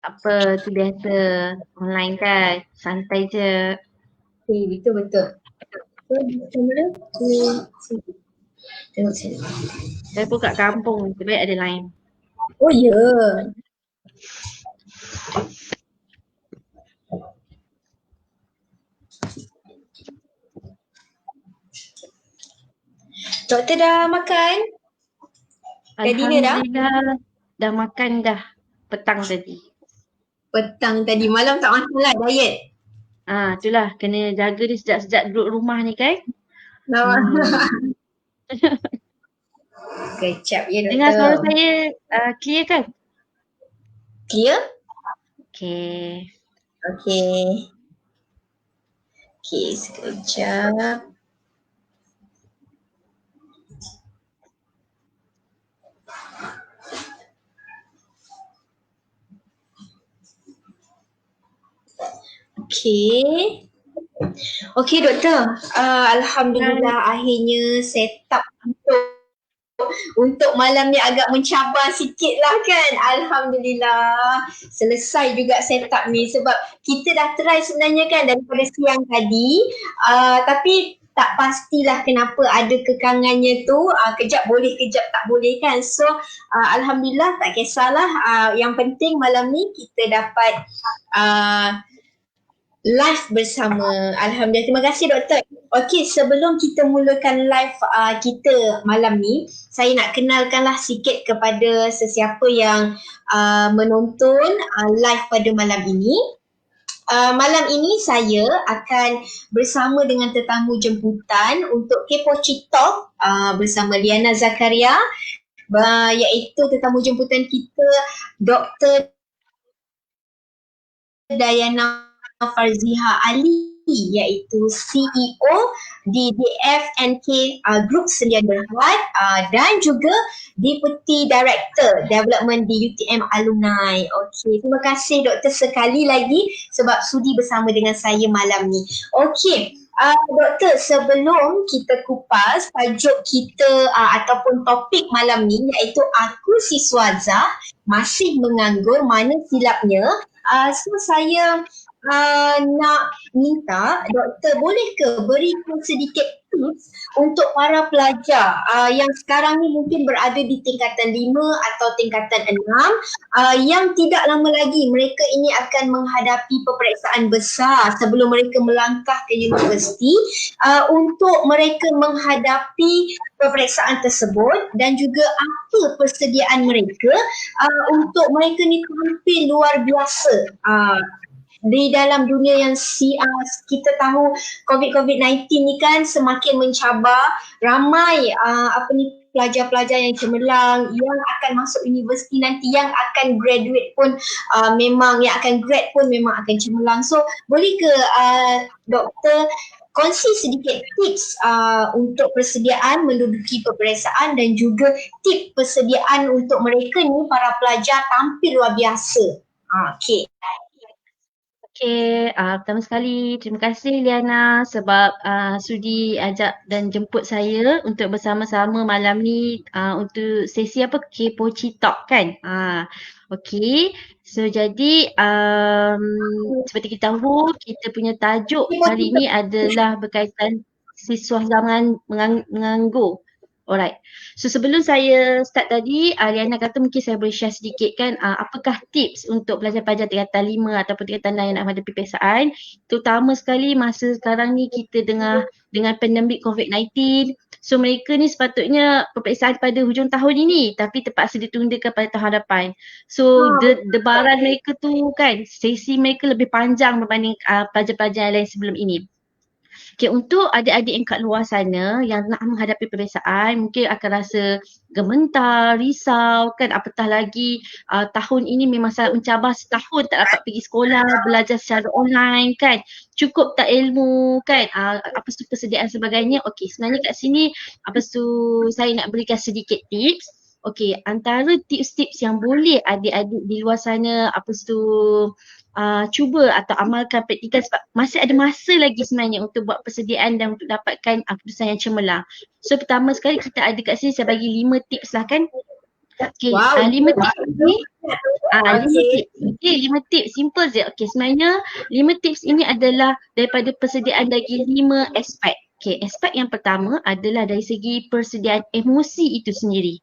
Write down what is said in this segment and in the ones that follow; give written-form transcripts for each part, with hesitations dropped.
apa tu biasa online kan, santai je. Okay, betul-betul. So, kamera, sini. Tengok sini. Saya pun kat kampung, sebaik ada line. Oh, ya. Yeah. Doktor dah makan? Dah dinner dah? Alhamdulillah dah makan dah petang tadi. Petang tadi, malam tak makan lah, diet. Itulah kena jaga ni sejak duduk rumah ni kan. Kecap ya doktor. Dengar suara saya clear kan? Clear? Okay. Okay. Okay, sekejap. Okay. Okay doktor, Alhamdulillah akhirnya set up untuk malam ni agak mencabar sikit lah kan. Alhamdulillah selesai juga set up ni sebab kita dah try sebenarnya kan daripada siang tadi, tapi tak pastilah kenapa ada kekangannya tu, kejap boleh kejap tak boleh kan. So Alhamdulillah tak kisahlah, yang penting malam ni kita dapat live bersama. Alhamdulillah. Terima kasih doktor. Okey, sebelum kita mulakan live kita malam ni, saya nak kenalkanlah sikit kepada sesiapa yang menonton live pada malam ini. Malam ini saya akan bersama dengan tetamu jemputan untuk Kepoci Talk bersama Liana Zakaria, iaitu tetamu jemputan kita Dr. Dayana Farziha Ali, iaitu CEO di DFNK Group Sdn Bhd dan juga Deputy Director Development di UTM Alumni. Okey, terima kasih doktor sekali lagi sebab sudi bersama dengan saya malam ni. Okey, doktor, sebelum kita kupas tajuk kita ataupun topik malam ni, iaitu aku siswa Zah masih menganggur, mana silapnya. So saya nak minta doktor boleh ke berikan sedikit tips untuk para pelajar yang sekarang ni mungkin berada di tingkatan 5 atau tingkatan 6 yang tidak lama lagi mereka ini akan menghadapi peperiksaan besar sebelum mereka melangkah ke universiti, untuk mereka menghadapi peperiksaan tersebut dan juga apa persediaan mereka untuk mereka ni tampil luar biasa di dalam dunia yang kita tahu COVID-19 ni kan semakin mencabar. Ramai pelajar-pelajar yang cemerlang yang akan masuk universiti nanti, yang akan graduate pun memang akan cemerlang. So boleh ke doktor kongsi sedikit tips untuk persediaan menduduki peperiksaan dan juga tips persediaan untuk mereka ni para pelajar tampil luar biasa. Okay, pertama sekali terima kasih Liana sebab sudi ajak dan jemput saya untuk bersama-sama malam ni untuk sesi Kepoci Talk kan. Okay, so jadi seperti kita tahu kita punya tajuk kali ni adalah berkaitan siswa zaman menganggur. Alright. So sebelum saya start tadi, Liana kata mungkin saya boleh share sedikit kan apakah tips untuk pelajar-pelajar tingkatan 5 ataupun tingkatan 6 yang nak menghadapi peperiksaan. Terutama sekali masa sekarang ni kita dengan pandemik COVID-19. So mereka ni sepatutnya peperiksaan pada hujung tahun ini tapi terpaksa ditundakan pada tahun hadapan. So debaran mereka tu kan, sesi mereka lebih panjang berbanding pelajar-pelajar yang lain sebelum ini. Okay, untuk adik-adik yang kat luar sana yang nak menghadapi peperiksaan mungkin akan rasa gementar, risau kan, apatah lagi tahun ini memang sangat mencabar, setahun tak dapat pergi sekolah, belajar secara online kan, cukup tak ilmu kan, persediaan sebagainya. Okey, sebenarnya kat sini saya nak berikan sedikit tips. Okey, antara tips-tips yang boleh adik-adik di luar sana cuba atau amalkan, praktikkan sebab masih ada masa lagi sebenarnya untuk buat persediaan dan untuk dapatkan keputusan yang cemerlang. So pertama sekali kita ada kat sini saya bagi 5 tips lah kan. Okay, Wow. 5 tips ni. Okay. 5 tips. Okay, 5 tips. Simple je. Okay, sebenarnya 5 tips ini adalah daripada persediaan dari 5 aspek. Okay, aspek yang pertama adalah dari segi persediaan emosi itu sendiri.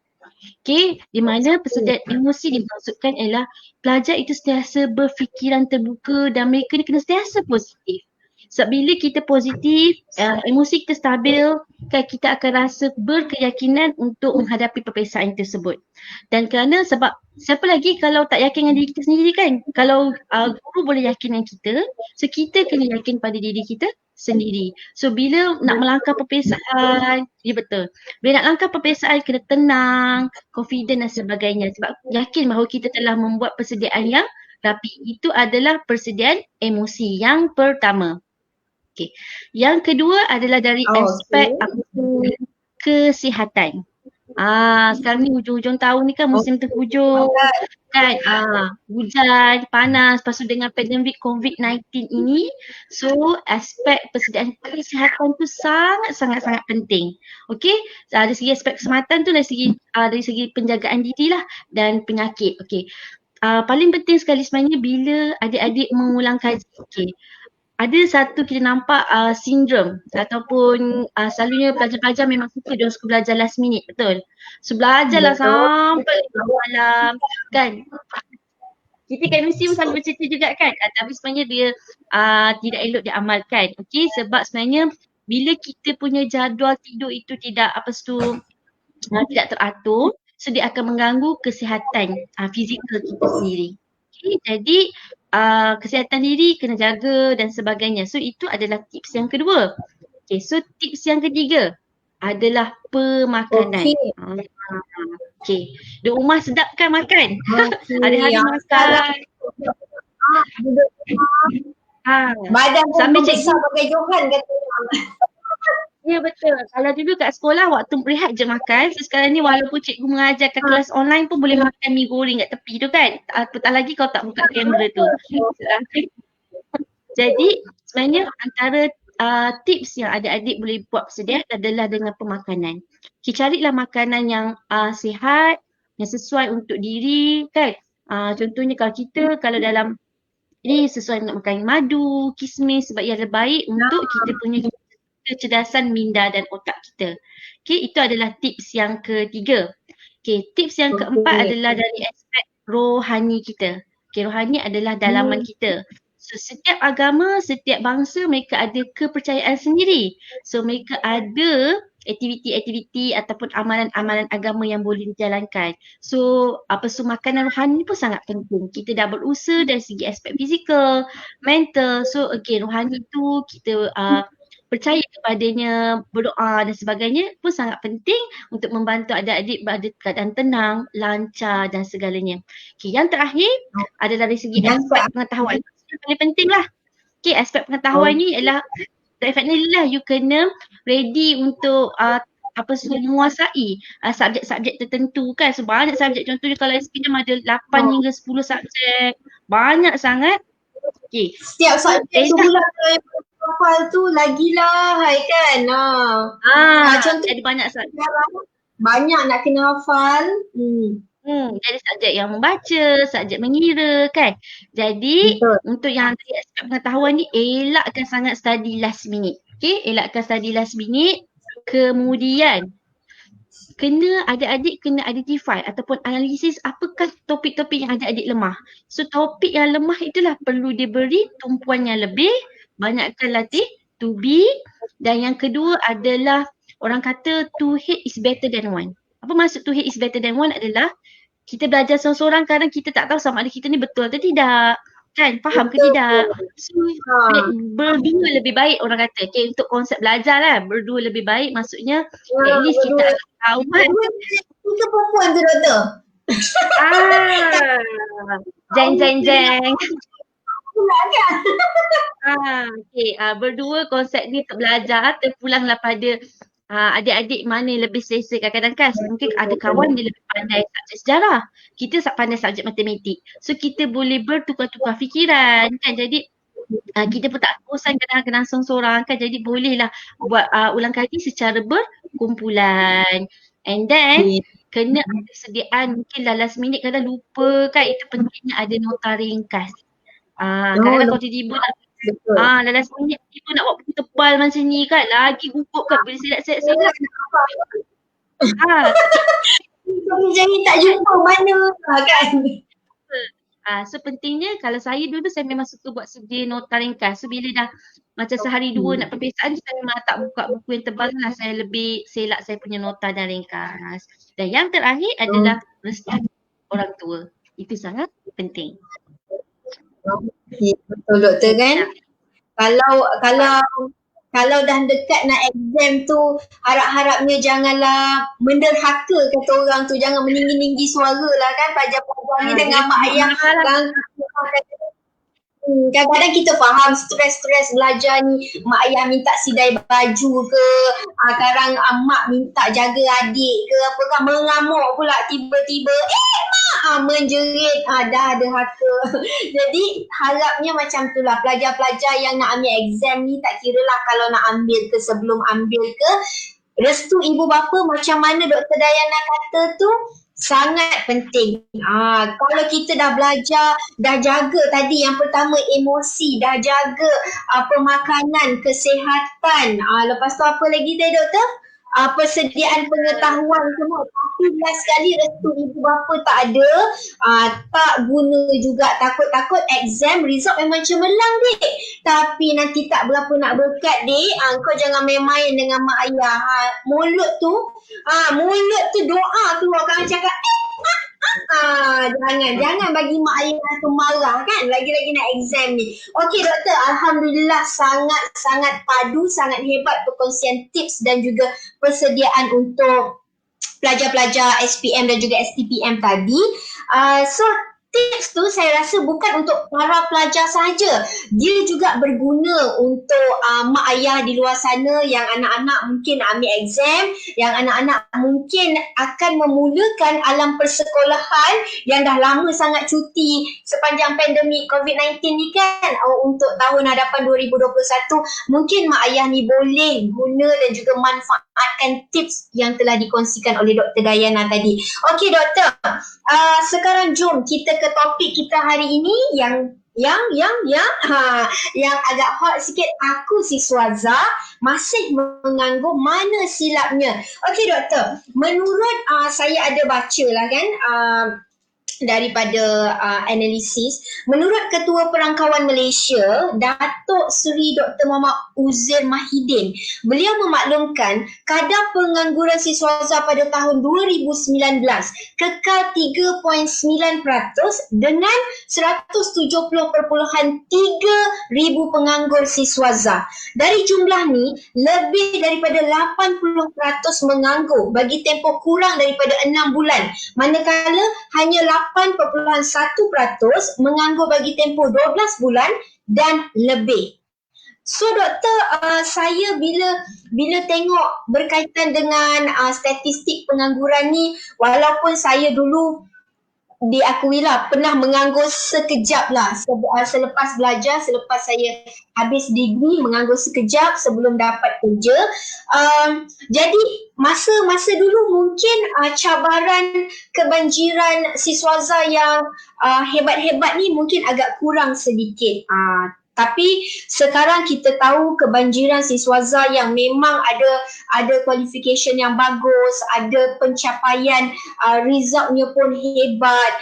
Okay, di mana persediaan emosi dimaksudkan ialah pelajar itu sentiasa berfikiran terbuka dan mereka ni kena sentiasa positif. Sebab bila kita positif, emosi kita stabil, kan kita akan rasa berkeyakinan untuk menghadapi peperiksaan tersebut. Dan kerana sebab siapa lagi kalau tak yakin dengan diri kita sendiri kan? Kalau guru boleh yakin dengan kita, so kita kena yakin pada diri kita sendiri. So bila nak melangkah peperiksaan, ya betul. Bila nak langkah peperiksaan kena tenang, confident dan sebagainya. Sebab yakin bahawa kita telah membuat persediaan yang rapi. Itu adalah persediaan emosi yang pertama. Okay. Yang kedua adalah dari aspek kesihatan. Sekarang ni hujung-hujung tahun ni kan musim terhujung kan, hujan, panas, lepas tu dengan pandemik COVID-19 ini, so aspek persediaan kesihatan tu sangat-sangat penting. Okey, dari segi aspek keselamatan tu dari segi penjagaan diri lah dan penyakit. Okey. Paling penting sekali sebenarnya bila adik-adik mengulang kaji. Okey. Ada satu kita nampak sindrom ataupun selalunya pelajar-pelajar memang suka dia suka belajar last minute, betul? So belajarlah sampai malam kan. Kita kat mesti pun selalu bercerita juga kan, tapi sebenarnya dia tidak elok diamalkan. Okey, sebab sebenarnya bila kita punya jadual tidur itu tidak tidak teratur, so dia akan mengganggu kesihatan fizikal kita sendiri. Okay, jadi kesihatan diri kena jaga dan sebagainya. So itu adalah tips yang kedua. Okay, so tips yang ketiga adalah pemakanan. Okay, di rumah sedap kan makan? Hari-hari makan. Badan pun sambil besar pakai Johan katanya. Ya betul. Kalau dulu kat sekolah waktu berehat je makan. So sekarang ni walaupun cikgu mengajar kat kelas online pun boleh makan mi goreng kat tepi tu kan. Apatah lagi kau tak buka kamera tu. Jadi sebenarnya antara tips yang adik-adik boleh buat persediaan adalah dengan pemakanan. Carilah makanan yang sihat, yang sesuai untuk diri kan. Contohnya kalau dalam ini sesuai nak makan madu, kismis sebab ia baik untuk kita punya kecerdasan minda dan otak kita. Okay, itu adalah tips yang ketiga. Okay, tips yang keempat adalah dari aspek rohani kita. Okay, rohani adalah dalaman kita. So, setiap agama, setiap bangsa mereka ada kepercayaan sendiri. So, mereka ada aktiviti-aktiviti ataupun amalan-amalan agama yang boleh dijalankan. So, makanan rohani pun sangat penting. Kita dah berusaha dari segi aspek fizikal, mental. So, rohani tu kita percaya kepadanya, berdoa dan sebagainya pun sangat penting untuk membantu adik-adik berada keadaan tenang, lancar dan segalanya. Okay, yang terakhir adalah dari segi aspek pengetahuan. Yang paling penting lah. Okay, aspek pengetahuan ni ialah definitely lah you kena ready untuk menguasai subjek-subjek tertentu kan. So banyak subjek, contohnya kalau SPM ada 8 hingga 10 subjek. Banyak sangat. Okay. Setiap subjek sebulan hafal tu lagilah hai kan. Contoh jadi banyak subjek. Banyak nak kena hafal. Jadi subjek yang membaca, subjek mengira kan. Jadi untuk yang dari aspek pengetahuan ni elakkan sangat study last minute. Okay, elakkan study last minute. Kemudian adik-adik kena identify ataupun analisis apakah topik-topik yang adik-adik lemah. So topik yang lemah itulah perlu diberi tumpuan yang lebih, banyakkan latih to be, dan yang kedua adalah orang kata two head is better than one. Apa maksud two head is better than one adalah kita belajar seorang-seorang kadang kita tak tahu sama ada kita ni betul atau tidak. Kan? Faham ke tidak? So, berdua lebih baik orang kata. Okay, untuk konsep belajar lah. Berdua lebih baik maksudnya at least kita tahu kan. Itu perempuan tu doktor. Jeng. Pula kan? Okay, berdua konsep ni untuk belajar terpulanglah pada adik-adik mana yang lebih selesa. Kadang-kadang kan mungkin ada kawan dia lebih pandai subjek sejarah, kita pandai subjek matematik. So kita boleh bertukar-tukar fikiran kan. Jadi kita pun tak bosan kadang-kadang seorang-seorang kan. Jadi bolehlah buat ulang kaji secara berkumpulan. And then kena ada sediaan, mungkinlah last minute kadang lupa kan, itu pentingnya ada nota ringkas. Kadang-kadang kalau tiba-tiba nak betul. last minute tiba nak buat buku tebal macam ni kan, lagi gugup kan, boleh silap-silap. Jadi tak jumpa mana kan. So pentingnya kalau saya dulu saya memang suka buat sedia nota ringkas. So bila dah macam sehari dua nak peperiksaan, saya memang tak buka buku yang tebal lah. Saya lebih selak saya punya nota dan ringkas. Dan yang terakhir adalah restu orang tua. Itu sangat penting. Betul doktor kan. Kalau dah dekat nak exam tu, harap-harapnya janganlah menderhaka kata orang tu, jangan meninggi-ninggi suara lah kan pelajar-pelajar ni dengan mak ayah. Kadang-kadang kita faham stres-stres belajar ni, mak ayah minta sidai baju ke, kadang mak minta jaga adik ke apa kan, mengamuk pula tiba-tiba mak menjerit, dah ada haka. Jadi harapnya macam tu lah, pelajar-pelajar yang nak ambil exam ni tak kira lah kalau nak ambil ke sebelum ambil ke, restu ibu bapa macam mana Dr. Dayana kata tu sangat penting. Kalau kita dah belajar, dah jaga tadi yang pertama emosi, dah jaga pemakanan, kesihatan, lepas tu apa lagi tadi doktor? Persediaan pengetahuan semua, tapi last sekali restu ibu bapa tak ada, tak guna juga. Takut-takut exam result memang cemerlang dek, tapi nanti tak berapa nak berkat dek. Kau jangan main-main dengan mak ayah. Mulut tu doa keluar, kan cakap jangan bagi mak ayah tu marah kan, lagi-lagi nak exam ni. Okey doktor, alhamdulillah sangat padu, sangat hebat perkongsian tips dan juga persediaan untuk pelajar-pelajar SPM dan juga STPM tadi. So tips tu saya rasa bukan untuk para pelajar sahaja, dia juga berguna untuk mak ayah di luar sana yang anak-anak mungkin nak ambil exam, yang anak-anak mungkin akan memulakan alam persekolahan yang dah lama sangat cuti sepanjang pandemik COVID-19 ni kan, untuk tahun hadapan 2021. Mungkin mak ayah ni boleh guna dan juga manfaatkan tips yang telah dikongsikan oleh Dr. Dayana tadi. Okey doktor, sekarang jom kita ke topik kita hari ini yang agak hot sikit. Aku siswa Zah masih menganggur, mana silapnya? Okey doktor, menurut saya ada baca lah kan, daripada analisis, menurut Ketua Perangkawan Malaysia, Datuk Seri Dr. Muhammad Uzair Mahidin, beliau memaklumkan kadar pengangguran siswaza pada tahun 2019 kekal 3.9% dengan 170.3 ribu penganggur siswaza. Dari jumlah ni, lebih daripada 80% menganggur bagi tempoh kurang daripada 6 bulan, manakala hanya 8.1% menganggur bagi tempoh 12 bulan dan lebih. So doktor, saya bila tengok berkaitan dengan statistik pengangguran ni, walaupun saya dulu diakuilah pernah menganggur sekejap lah selepas belajar, selepas saya habis degree, menganggur sekejap sebelum dapat kerja. Jadi masa dulu mungkin cabaran kebanjiran siswaza yang hebat-hebat ni mungkin agak kurang sedikit. Tapi sekarang kita tahu kebanjiran siswaza yang memang ada qualification yang bagus, ada pencapaian, resultnya pun hebat.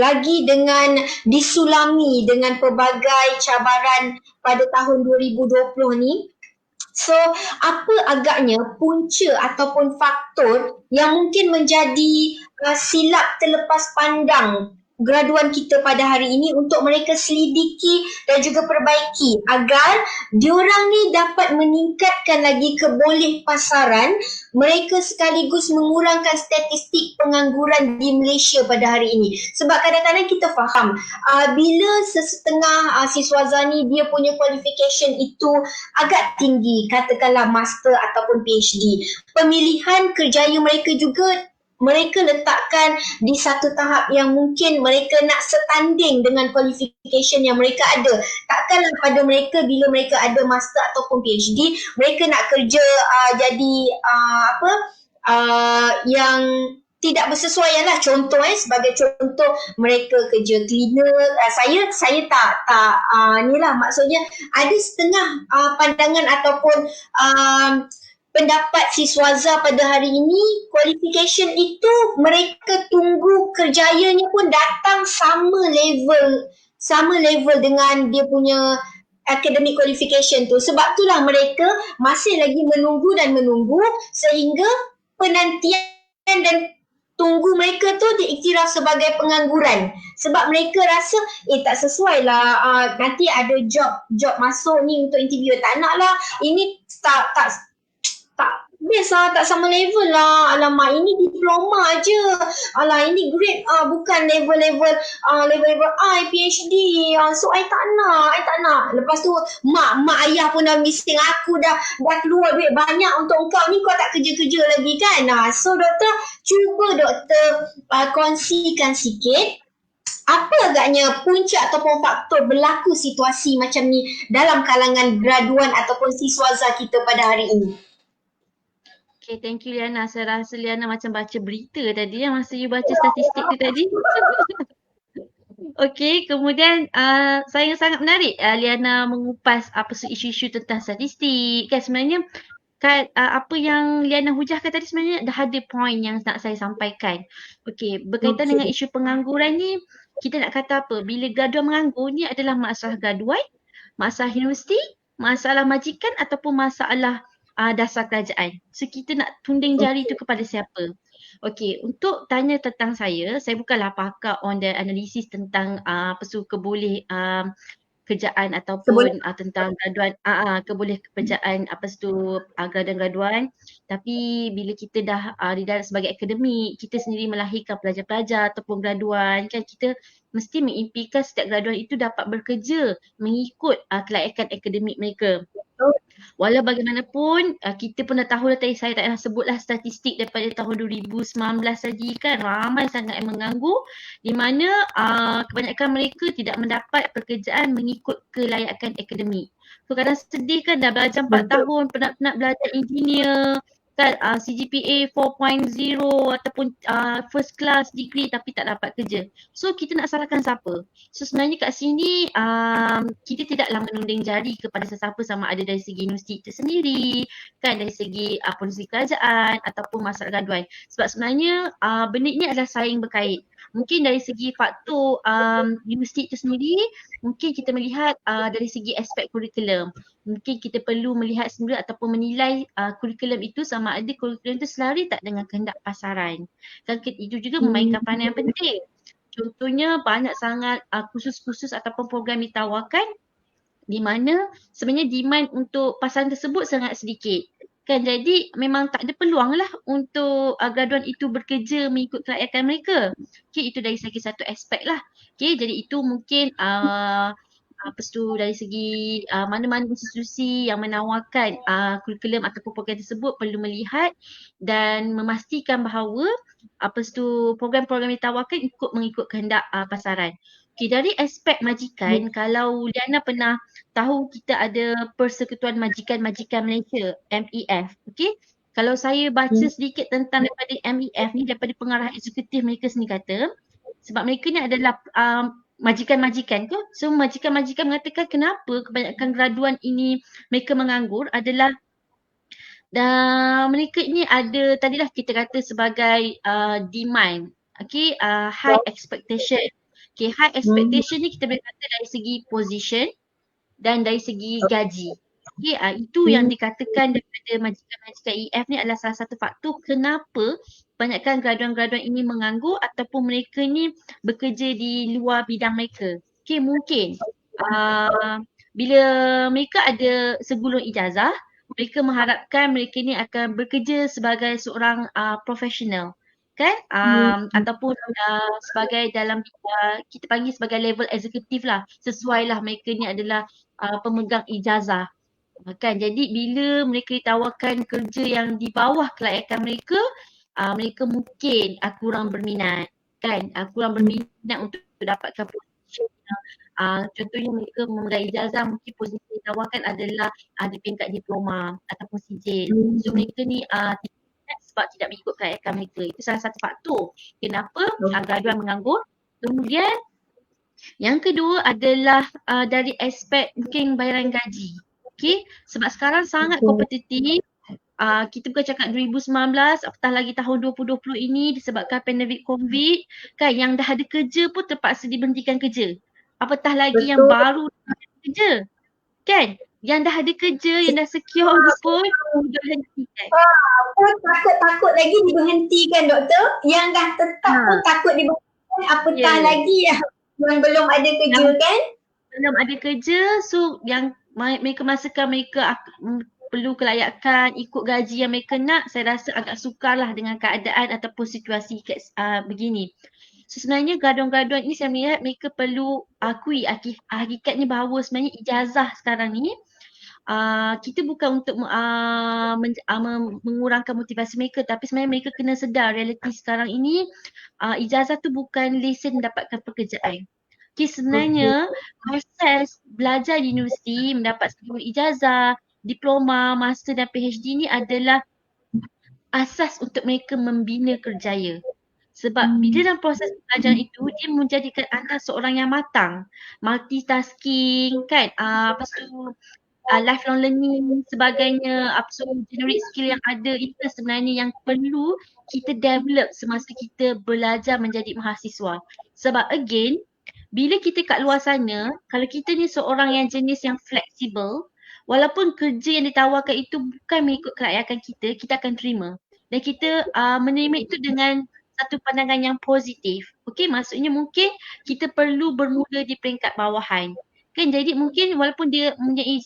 Lagi dengan disulami dengan pelbagai cabaran pada tahun 2020 ni. So, apa agaknya punca ataupun faktor yang mungkin menjadi silap terlepas pandang graduan kita pada hari ini untuk mereka selidiki dan juga perbaiki agar diorang ni dapat meningkatkan lagi kebolehpasaran mereka sekaligus mengurangkan statistik pengangguran di Malaysia pada hari ini. Sebab kadang-kadang kita faham bila sesetengah siswaza ni dia punya qualification itu agak tinggi, katakanlah master ataupun PhD, pemilihan kerjaya mereka juga mereka letakkan di satu tahap yang mungkin mereka nak setanding dengan qualification yang mereka ada. Takkanlah pada mereka bila mereka ada master ataupun PhD, mereka nak kerja jadi yang tidak bersesuaian lah. Contoh sebagai contoh mereka kerja cleaner, saya tak ni lah, maksudnya ada setengah pandangan ataupun pendapat si Swaza pada hari ini, qualification itu mereka tunggu kerjayanya pun datang sama level dengan dia punya academic qualification tu. Sebab itulah mereka masih lagi menunggu dan menunggu sehingga penantian dan tunggu mereka tu diiktiraf sebagai pengangguran. Sebab mereka rasa tak sesuai lah, nanti ada job masuk ni untuk interview, tak nak lah, ini tak biasa, tak sama level lah. Alamak, ini diploma je. Alah, ini grade bukan level PhD. So I tak nak. Lepas tu mak ayah pun dah bising aku, dah keluar duit banyak untuk kau ni, kau tak kerja-kerja lagi kan. So doktor, cuba doktor kongsikan sikit apa agaknya puncak ataupun faktor berlaku situasi macam ni dalam kalangan graduan ataupun siswaza kita pada hari ini. Okay, thank you Liana. Saya rasa Liana macam baca berita tadi masa you baca statistik tu tadi. Okay, kemudian saya sangat menarik Liana mengupas apa isu-isu tentang statistik. Kan sebenarnya apa yang Liana hujahkan tadi sebenarnya dah ada point yang nak saya sampaikan. Okay, berkaitan dengan isu pengangguran ni, kita nak kata apa? Bila graduan menganggur ni adalah masalah graduan, masalah universiti, masalah majikan ataupun masalah dasar kerajaan. So kita nak tunding jari tu kepada siapa? Okay, untuk tanya tentang saya bukanlah pakar on the analisis tentang keboleh kerjaan ataupun tentang graduan keboleh kerjaan graduan-graduan. Tapi bila kita dah di dalam sebagai akademik, kita sendiri melahirkan pelajar-pelajar ataupun graduan, kan kita mesti mengimpikan setiap graduan itu dapat bekerja mengikut kelayakan akademik mereka. Walau bagaimanapun kita pun dah tahu lah tadi, saya tak payah sebutlah statistik daripada tahun 2019 lagi kan, ramai sangat yang menganggur di mana kebanyakan mereka tidak mendapat pekerjaan mengikut kelayakan akademik. So kadang sedih kan, dah belajar 4 tahun, penat-penat belajar engineer kan, CGPA 4.0 ataupun first class degree tapi tak dapat kerja. So kita nak salahkan siapa? So sebenarnya kat sini kita tidaklah menunding jari kepada sesiapa, sama ada dari segi universiti itu sendiri, kan, dari segi polisi kerajaan ataupun masalah graduan. Sebab sebenarnya benda ini adalah saling berkait. Mungkin dari segi faktor universiti itu sendiri, mungkin kita melihat dari segi aspek kurikulum. Mungkin kita perlu melihat sendiri ataupun menilai kurikulum itu sama ada kurikulum itu selari tak dengan kehendak pasaran. Dan itu juga memainkan peranan yang penting. Contohnya banyak sangat kursus-kursus ataupun program ditawarkan di mana sebenarnya demand untuk pasaran tersebut sangat sedikit. Kan, jadi memang tak ada peluang lah untuk graduan itu bekerja mengikut kelayakan mereka. Okay, itu dari segi satu aspek lah. Okay, jadi itu mungkin dari segi mana-mana institusi yang menawarkan kurikulum ataupun program tersebut perlu melihat dan memastikan bahawa program-program ditawarkan mengikut kehendak pasaran. Okay, dari aspek majikan, kalau Liana pernah tahu kita ada Persekutuan Majikan-Majikan Malaysia, MEF. Okay, kalau saya baca sedikit tentang daripada MEF ni, daripada pengarah eksekutif mereka sendiri kata, sebab mereka ni adalah majikan-majikan ke? So majikan-majikan mengatakan kenapa kebanyakan graduan ini mereka menganggur adalah dan mereka ini ada, tadilah kita kata sebagai demand, okay, high expectation. Okay, high expectation ni kita boleh kata dari segi position dan dari segi gaji. Okay, itu yang dikatakan daripada majikan-majikan EF ni adalah salah satu faktor kenapa kebanyakan graduan-graduan ini menganggur ataupun mereka ni bekerja di luar bidang mereka. Okay, mungkin bila mereka ada segulung ijazah, mereka mengharapkan mereka ni akan bekerja sebagai seorang profesional, kan, ataupun sebagai dalam kita panggil sebagai level eksekutif lah, sesuai lah mereka ni adalah pemegang ijazah, kan. Jadi bila mereka ditawarkan kerja yang di bawah kelayakan mereka, mereka mungkin kurang berminat, kan, kurang berminat untuk dapatkan posisi. Contohnya mereka memegang ijazah, mungkin posisi yang ditawarkan adalah di peringkat diploma ataupun sijil. So mereka ni sebab tidak mengikut kelayakan mereka. Itu salah satu faktor kenapa graduan menganggur. Kemudian yang kedua adalah dari aspek mungkin bayaran gaji. Okay, sebab sekarang sangat kompetitif. Kita bukan cakap 2019, apatah lagi tahun 2020 ini disebabkan pandemik COVID kan, yang dah ada kerja pun terpaksa diberhentikan kerja. Apatah lagi yang baru dah ada kerja kan, yang dah ada kerja, yang dah secure ni pun diberhentikan. Pun takut lagi diberhentikan doktor, yang dah tetap pun takut diberhentikan, apatah lagi yang belum ada kerja kan? Belum ada kerja, so yang mereka merasakan mereka perlu kelayakan, ikut gaji yang mereka nak, saya rasa agak sukarlah dengan keadaan ataupun situasi begini. So sebenarnya graduan-graduan ini saya melihat mereka perlu akui hakikatnya bahawa sebenarnya ijazah sekarang ni kita bukan untuk mengurangkan motivasi mereka, tapi sebenarnya mereka kena sedar realiti sekarang ini ijazah tu bukan lesen mendapatkan pekerjaan. Okay, sebenarnya proses belajar di universiti, mendapat ijazah, diploma, master dan PhD ni adalah asas untuk mereka membina kerjaya. Sebab bila dalam proses pelajaran itu, dia menjadikan anda seorang yang matang, multitasking kan, lepas tu lifelong learning sebagainya, so generate skill yang ada, itu sebenarnya yang perlu kita develop semasa kita belajar menjadi mahasiswa. Sebab again, bila kita kat luar sana, kalau kita ni seorang yang jenis yang fleksibel, walaupun kerja yang ditawarkan itu bukan mengikut kelayakan kita, kita akan terima. Dan kita menerima itu dengan satu pandangan yang positif. Okey, maksudnya mungkin kita perlu bermula di peringkat bawahan. Kan, jadi mungkin walaupun dia mempunyai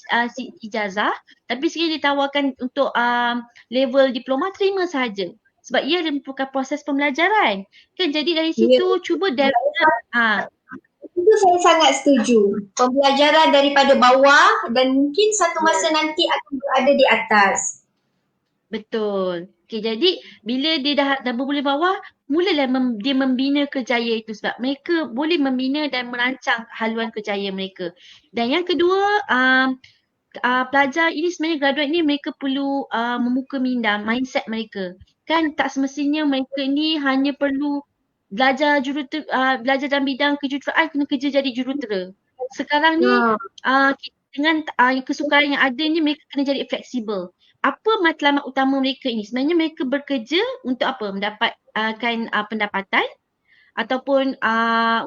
ijazah, tapi sekiranya ditawarkan untuk level diploma, terima sahaja. Sebab ia merupakan proses pembelajaran. Kan, jadi dari situ cuba develop. Itu saya sangat setuju. Pembelajaran daripada bawah dan mungkin satu masa nanti akan berada di atas. Betul. Okay, jadi bila dia dah bermula bawah, mulalah dia membina kerjaya itu sebab mereka boleh membina dan merancang haluan kerjaya mereka. Dan yang kedua, pelajar ini sebenarnya graduate ni mereka perlu membuka minda mindset mereka. Kan tak semestinya mereka ni hanya perlu belajar belajar dalam bidang kejuruteraan kena kerja jadi jurutera. Sekarang ni dengan kesukaran yang ada ni mereka kena jadi fleksibel. Apa matlamat utama mereka ini? Sebenarnya mereka bekerja untuk apa? Mendapatkan pendapatan ataupun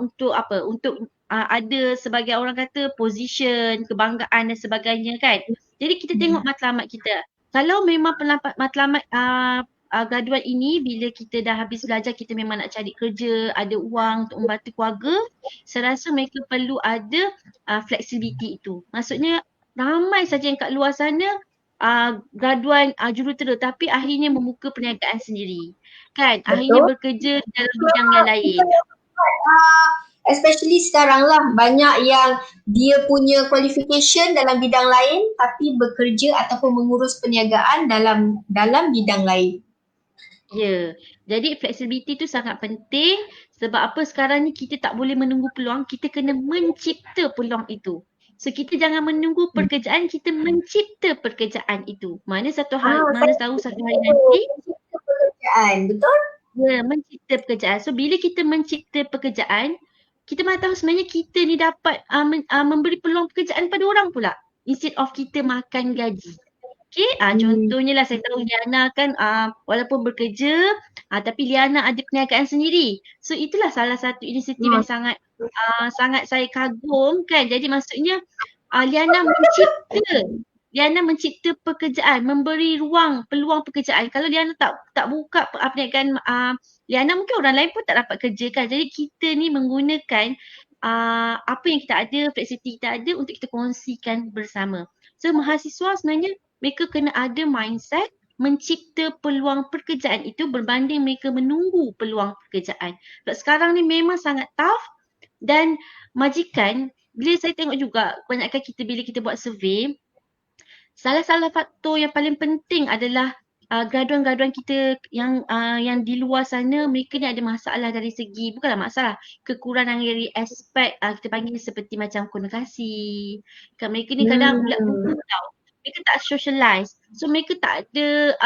untuk apa? Untuk ada sebagai orang kata position, kebanggaan dan sebagainya kan. Jadi kita tengok matlamat kita. Kalau memang matlamat graduan ini bila kita dah habis belajar kita memang nak cari kerja, ada wang untuk membantu keluarga, saya rasa mereka perlu ada flexibility itu. Maksudnya ramai saja yang kat luar sana graduan jurutera tapi akhirnya membuka perniagaan sendiri. Kan? Akhirnya bekerja dalam bidang yang lain. Especially sekarang lah banyak yang dia punya qualification dalam bidang lain tapi bekerja ataupun mengurus perniagaan dalam bidang lain. Ya, jadi flexibility tu sangat penting sebab apa sekarang ni kita tak boleh menunggu peluang, kita kena mencipta peluang itu. So kita jangan menunggu pekerjaan, kita mencipta pekerjaan itu. Mana satu hari, mana tahu satu hari nanti. Mencipta pekerjaan, betul? Ya, mencipta pekerjaan. So bila kita mencipta pekerjaan, kita mana tahu sebenarnya kita ni dapat memberi peluang pekerjaan pada orang pula. Instead of kita makan gaji. Okay, contohnya lah saya tahu Liana kan walaupun bekerja tapi Liana ada perniagaan sendiri. So itulah salah satu inisiatif yang sangat saya kagum kan. Jadi maksudnya Liana mencipta pekerjaan, memberi ruang, peluang pekerjaan. Kalau Liana tak buka perniagaan Liana mungkin orang lain pun tak dapat kerja kan. Jadi kita ni menggunakan apa yang kita ada, fleksibilitas kita ada untuk kita kongsikan bersama. So mahasiswa sebenarnya mereka kena ada mindset mencipta peluang pekerjaan itu berbanding mereka menunggu peluang pekerjaan. Sebab sekarang ni memang sangat tough dan majikan, bila saya tengok juga kebanyakan kita bila kita buat survey, salah faktor yang paling penting adalah graduan-graduan kita yang di luar sana mereka ni ada masalah dari segi, bukanlah masalah, kekurangan dari aspek kita panggil seperti macam komunikasi. Kan mereka ni kadang bulat buku tau. mereka tak socialize. So mereka tak ada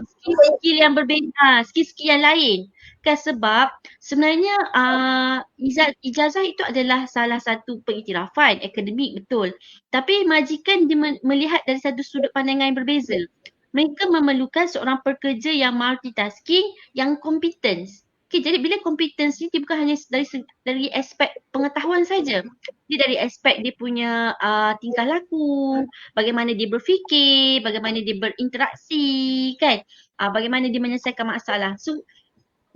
skill-skill yang berbeza, skill-skill yang lain. Kan sebab sebenarnya ijazah itu adalah salah satu pengiktirafan akademik, betul. Tapi majikan dia melihat dari satu sudut pandangan yang berbeza. Mereka memerlukan seorang pekerja yang multitasking, yang kompeten. Okay, jadi bila competence ni dia bukan hanya dari aspek pengetahuan saja. Dia dari aspek dia punya tingkah laku, bagaimana dia berfikir, bagaimana dia berinteraksi, kan? Bagaimana dia menyelesaikan masalah. So,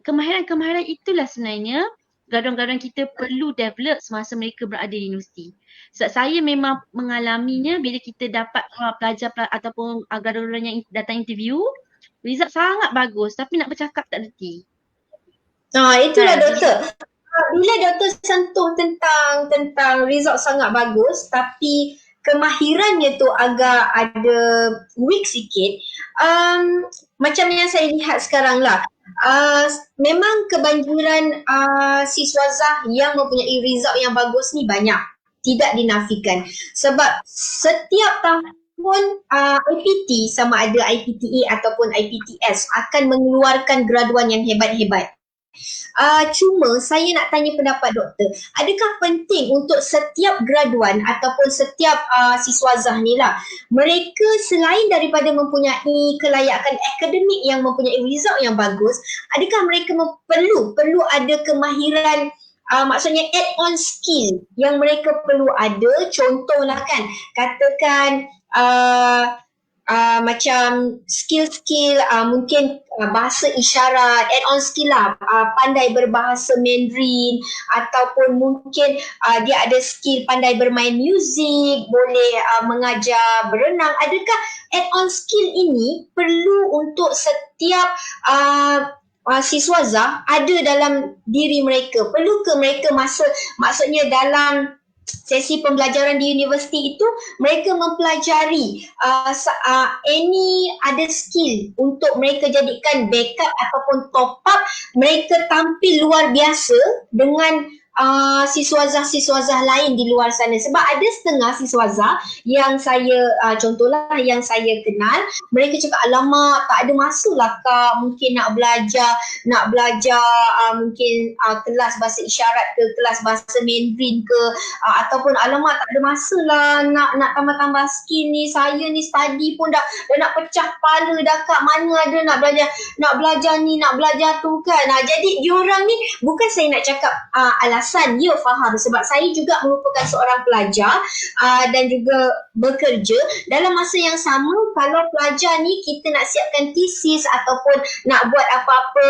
kemahiran-kemahiran itulah sebenarnya graduan-graduan kita perlu develop semasa mereka berada di universiti. Sebab saya memang mengalaminya bila kita dapat pelajar ataupun graduan yang datang interview, result sangat bagus tapi nak bercakap tak reti. Itulah doktor. Bila doktor sentuh tentang result sangat bagus tapi kemahirannya tu agak ada weak sikit, macam yang saya lihat sekarang lah, memang kebanjiran siswazah yang mempunyai result yang bagus ni banyak, tidak dinafikan. Sebab setiap tahun IPT, sama ada IPTE ataupun IPTS, akan mengeluarkan graduan yang hebat-hebat. Cuma saya nak tanya pendapat doktor, adakah penting untuk setiap graduan ataupun setiap siswazah ni lah, mereka selain daripada mempunyai kelayakan akademik yang mempunyai result yang bagus, adakah mereka perlu ada kemahiran, maksudnya add-on skill yang mereka perlu ada? Contohlah kan, katakan macam skill-skill mungkin bahasa isyarat, add-on skill lah, pandai berbahasa Mandarin, ataupun mungkin dia ada skill pandai bermain muzik, boleh mengajar berenang. Adakah add-on skill ini perlu untuk setiap siswazah ada dalam diri mereka? Perlu ke mereka maksudnya dalam sesi pembelajaran di universiti itu mereka mempelajari any other skill untuk mereka jadikan backup ataupun top up mereka tampil luar biasa dengan siswazah-siswazah lain di luar sana. Sebab ada setengah siswazah yang saya contohlah yang saya kenal, mereka cakap alamak tak ada masa lah kak, mungkin nak belajar mungkin kelas bahasa isyarat ke, kelas bahasa Mandarin ke, ataupun alamak tak ada masa lah nak tambah-tambah skill ni, saya ni study pun dah nak pecah kepala dah kak, mana ada nak belajar ni, nak belajar tu kan. Jadi diorang ni, bukan saya nak cakap alasan, ya faham, sebab saya juga merupakan seorang pelajar dan juga bekerja. Dalam masa yang sama, kalau pelajar ni kita nak siapkan thesis ataupun nak buat apa-apa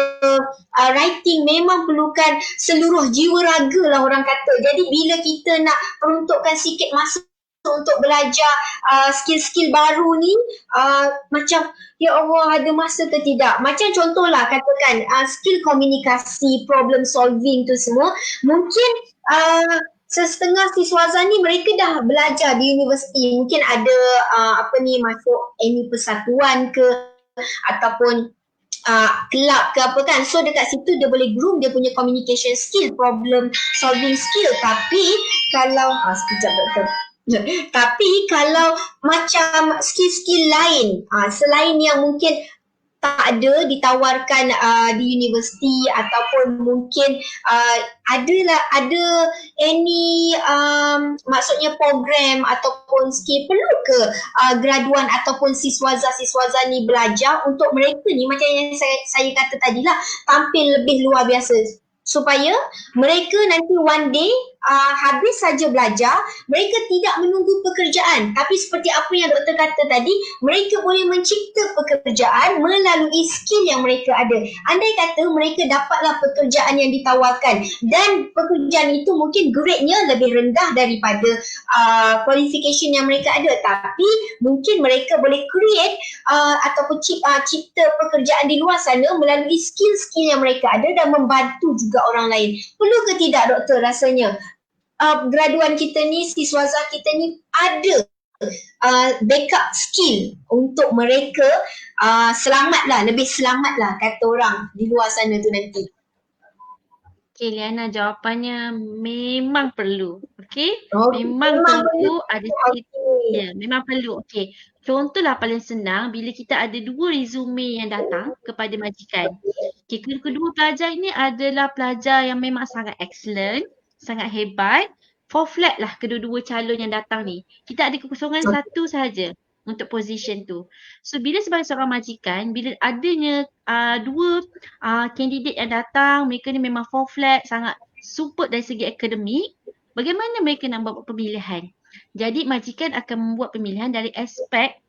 writing, memang perlukan seluruh jiwa raga lah orang kata. Jadi bila kita nak peruntukkan sikit masa untuk belajar skill-skill baru ni, macam ya Allah ada masa ke tidak. Macam contohlah katakan skill komunikasi, problem solving tu semua, mungkin setengah siswazah ni mereka dah belajar di universiti, mungkin ada masuk any persatuan ke ataupun kelab ke apa kan. So dekat situ dia boleh groom dia punya communication skill, problem solving skill. Tapi kalau sekejap doktor. Tapi kalau macam skill-skill lain selain yang mungkin tak ada ditawarkan di universiti, ataupun mungkin ada any maksudnya program ataupun skill, perlu ke graduan ataupun siswazah-siswazah ni belajar untuk mereka ni macam yang saya kata tadi lah, tampil lebih luar biasa supaya mereka nanti one day habis saja belajar, mereka tidak menunggu pekerjaan, tapi seperti apa yang doktor kata tadi, mereka boleh mencipta pekerjaan melalui skill yang mereka ada. Andai kata mereka dapatlah pekerjaan yang ditawarkan dan pekerjaan itu mungkin grade-nya lebih rendah daripada qualification yang mereka ada, tapi mungkin mereka boleh create ataupun cipta pekerjaan di luar sana melalui skill-skill yang mereka ada dan membantu juga orang lain. Perlu ke tidak doktor rasanya graduan kita ni, siswazah kita ni ada backup skill untuk mereka lebih selamat lah kata orang di luar sana tu nanti? Okay, Liana, jawapannya memang perlu. Okay? Memang perlu ada skill Ya, memang perlu. Okey. Contohlah paling senang bila kita ada 2 resume yang datang kepada majikan. Okey, kedua pelajar ini adalah pelajar yang memang sangat excellent, sangat hebat. Fall flat lah kedua-dua calon yang datang ni. Kita ada kekosongan satu sahaja untuk position tu. So bila sebagai seorang majikan, bila adanya dua kandidat yang datang, mereka ni memang fall flat, sangat super dari segi akademik, bagaimana mereka nak buat pemilihan? Jadi majikan akan membuat pemilihan dari aspek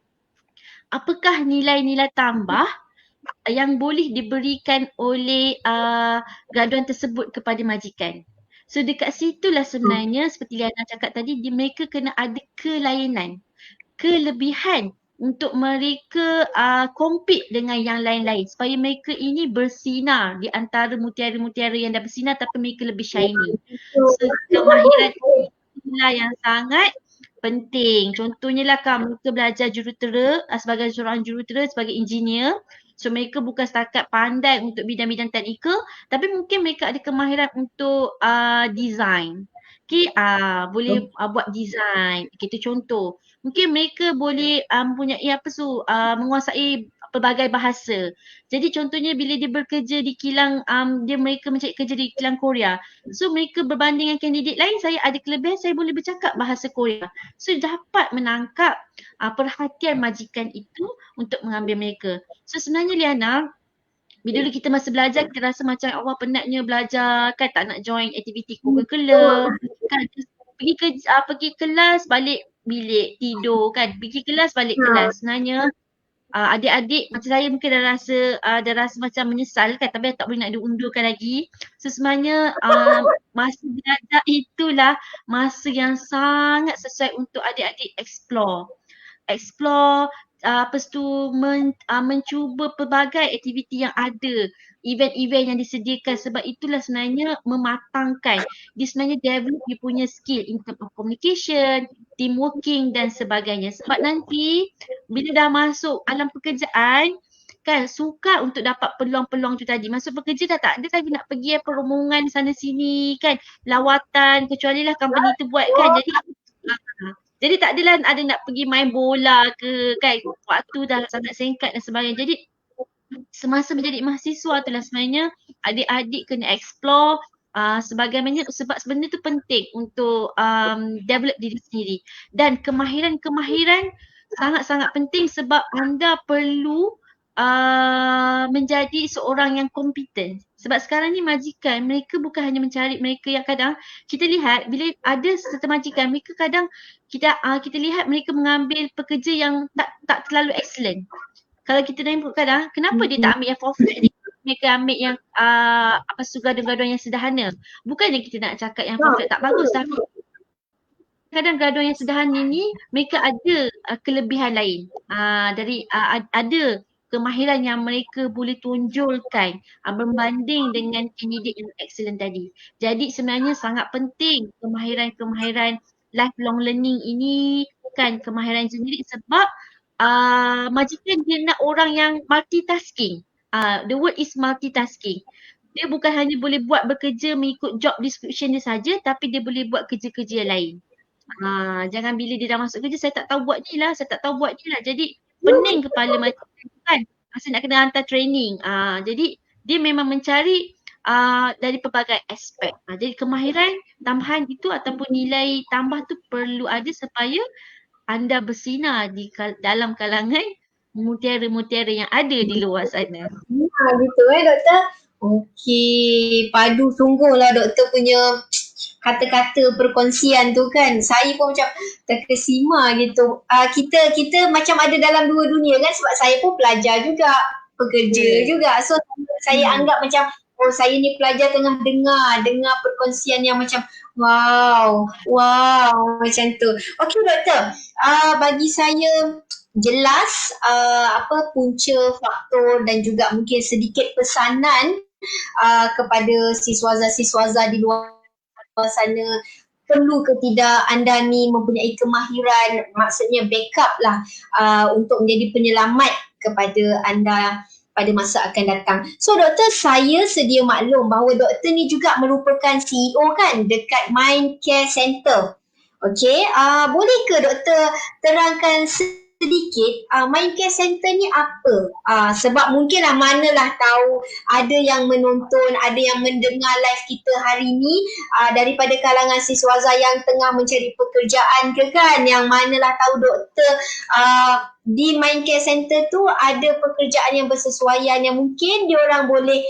apakah nilai-nilai tambah yang boleh diberikan oleh graduan tersebut kepada majikan. So dekat situlah sebenarnya seperti Liana cakap tadi, mereka kena ada kelainan, kelebihan untuk mereka compete dengan yang lain-lain supaya mereka ini bersinar di antara mutiara-mutiara yang dah bersinar tapi mereka lebih shiny. So kemahiran inilah yang sangat penting. Contohnya lah kan mereka belajar jurutera sebagai seorang jurutera, sebagai engineer. So mereka bukan setakat pandai untuk bidang-bidang teknikal tapi mungkin mereka ada kemahiran untuk design. Okay, boleh buat design. Kita contoh. Mungkin mereka boleh mempunyai menguasai pelbagai bahasa. Jadi contohnya bila dia bekerja di kilang, mereka mencari kerja di kilang Korea. So mereka berbanding dengan kandidat lain, saya ada kelebihan, saya boleh bercakap bahasa Korea. So dapat menangkap perhatian majikan itu untuk mengambil mereka. So sebenarnya Liana, bila dulu kita masa belajar kita rasa macam Allah penatnya belajar kan, tak nak join aktiviti co-curricular kan, pergi kelas balik bilik tidur kan, pergi kelas balik kelas. Sebenarnya adik-adik macam saya mungkin dah rasa macam menyesal kan, tapi tak boleh nak diundurkan lagi. So sebenarnya masa belajar itulah masa yang sangat sesuai untuk adik-adik explore, lepas tu mencuba pelbagai aktiviti yang ada, event-event yang disediakan, sebab itulah sebenarnya mematangkan. Dia sebenarnya develop dia punya skill in terms of communication, team working dan sebagainya. Sebab nanti bila dah masuk alam pekerjaan kan, suka untuk dapat peluang-peluang tu tadi. Masuk bekerja dah tak ada lagi nak pergi rombongan sana sini kan, lawatan, kecuali lah company tu buat kan. Jadi tak adalah ada nak pergi main bola ke kan, waktu dah sangat singkat dan sebagainya. Jadi semasa menjadi mahasiswa tu lah sebenarnya adik-adik kena explore sebab benda tu penting untuk develop diri sendiri. Dan kemahiran-kemahiran sangat-sangat penting sebab anda perlu menjadi seorang yang kompeten. Sebab sekarang ni majikan mereka bukan hanya mencari mereka yang kadang kita lihat bila ada serta majikan mereka kadang kita lihat mereka mengambil pekerja yang tak terlalu excellent. Kalau kita tengok kadang kenapa dia tak ambil yang for free ni? Mereka ambil yang graduan yang sederhana. Bukannya kita nak cakap yang for free tak bagus, tapi kadang graduan yang sederhana ni mereka ada kelebihan lain. Ada kemahiran yang mereka boleh tunjulkan berbanding dengan kandidat yang excellent tadi. Jadi sebenarnya sangat penting kemahiran-kemahiran lifelong learning ini kan, kemahiran sendiri sebab majikan dia nak orang yang multitasking. The word is multitasking. Dia bukan hanya boleh buat bekerja mengikut job description dia saja, tapi dia boleh buat kerja-kerja lain. Jangan bila dia dah masuk kerja, saya tak tahu buat ni lah, saya tak tahu buat ni lah. Jadi pening kepala majikan kan, masa nak kena hantar training. Jadi dia memang mencari dari pelbagai aspek. Jadi kemahiran tambahan itu ataupun nilai tambah tu perlu ada supaya anda bersinar dalam kalangan mutiara-mutiara yang ada di luar sana. Gitu doktor. Okey, padu sungguhlah doktor punya kata-kata perkongsian tu kan. Saya pun macam terkesima gitu. Kita macam ada dalam dua dunia kan, sebab saya pun pelajar juga, pekerja juga. So saya anggap macam saya ni pelajar tengah dengar perkongsian yang macam wow macam tu. Okey doktor, bagi saya jelas punca faktor dan juga mungkin sedikit pesanan kepada siswaza-siswaza di luar sana. Perlu ke tidak anda ni mempunyai kemahiran, maksudnya backup lah untuk menjadi penyelamat kepada anda pada masa akan datang. So doktor, saya sedia maklum bahawa doktor ni juga merupakan CEO kan dekat Mind Care Center. Okey, boleh ke doktor terangkan sedikit Mindcare Center ni apa? Sebab mungkinlah manalah tahu ada yang menonton, ada yang mendengar live kita hari ni daripada kalangan siswaza yang tengah mencari pekerjaan ke kan, yang manalah tahu doktor di Mindcare Center tu ada pekerjaan yang bersesuaian yang mungkin diorang boleh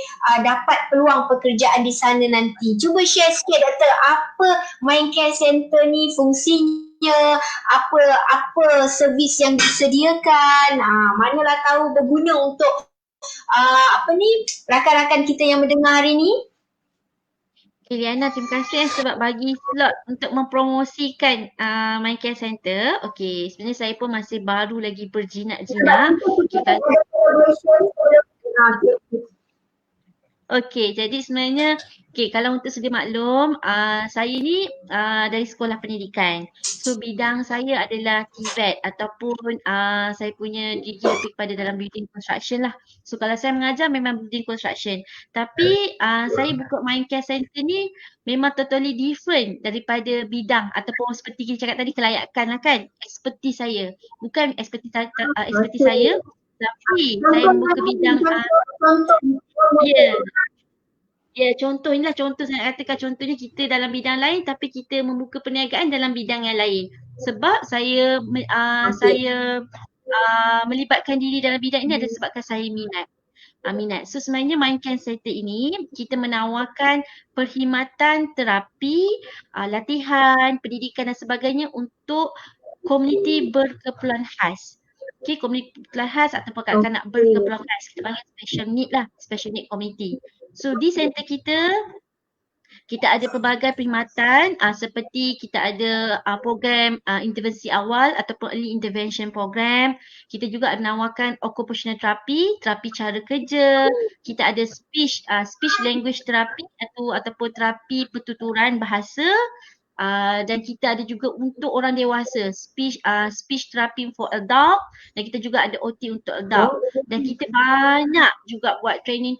dapat peluang pekerjaan di sana nanti. Cuba share sikit doktor, apa Mindcare Center ni, fungsinya, apa servis yang disediakan, manalah tahu berguna untuk rakan-rakan kita yang mendengar hari ni. Okay, Liana, terima kasih sebab bagi slot untuk mempromosikan Mindcare Center. Okay, sebenarnya saya pun masih baru lagi berjinak-jinak. Okey, jadi sebenarnya kalau untuk sedia maklum, saya ni dari sekolah pendidikan. So bidang saya adalah TVET ataupun saya punya degree lebih kepada dalam building construction lah. So kalau saya mengajar memang building construction. Tapi saya buka Mindcare Center ni memang totally different daripada bidang ataupun seperti kita cakap tadi kelayakan lah kan. Expertise saya. Bukan expertise saya, tapi saya membuka bidang contoh inilah contoh saya katakan contohnya kita dalam bidang lain tapi kita membuka perniagaan dalam bidang yang lain. Sebab saya melibatkan diri dalam bidang ini adalah sebabkan saya minat. So sebenarnya Mindcare Center ini kita menawarkan perkhidmatan terapi, latihan, pendidikan dan sebagainya untuk komuniti berkeperluan khas. Okay, komuniti berkeperluan khas ataupun kanak-kanak berkeperluan khas. Kita panggil special need community. So di center kita ada pelbagai perkhidmatan seperti kita ada program intervensi awal ataupun early intervention program. Kita juga menawarkan occupational therapy, terapi cara kerja. Kita ada speech language therapy ataupun terapi pertuturan bahasa. Dan kita ada juga untuk orang dewasa speech therapy for adult, dan kita juga ada OT untuk adult. Dan kita banyak juga buat training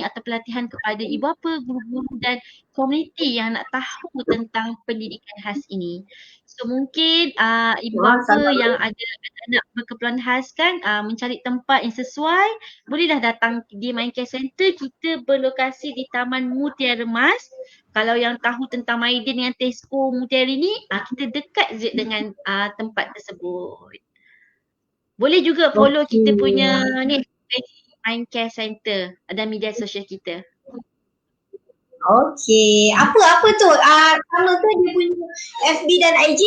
atau pelatihan kepada ibu bapa, guru-guru dan komuniti yang nak tahu tentang pendidikan khas ini. So mungkin ibu bapa yang ada anak berkeperluan khas kan mencari tempat yang sesuai, bolehlah datang di Mindcare Center. Kita berlokasi di Taman Mutiara Emas. Kalau yang tahu tentang Maidin dengan Tesco Mutiara ni, kita dekat je dengan tempat tersebut. Boleh juga follow kita punya ni Mindcare Center dan media sosial kita. Okey, apa tu? Sama ke dia punya FB dan IG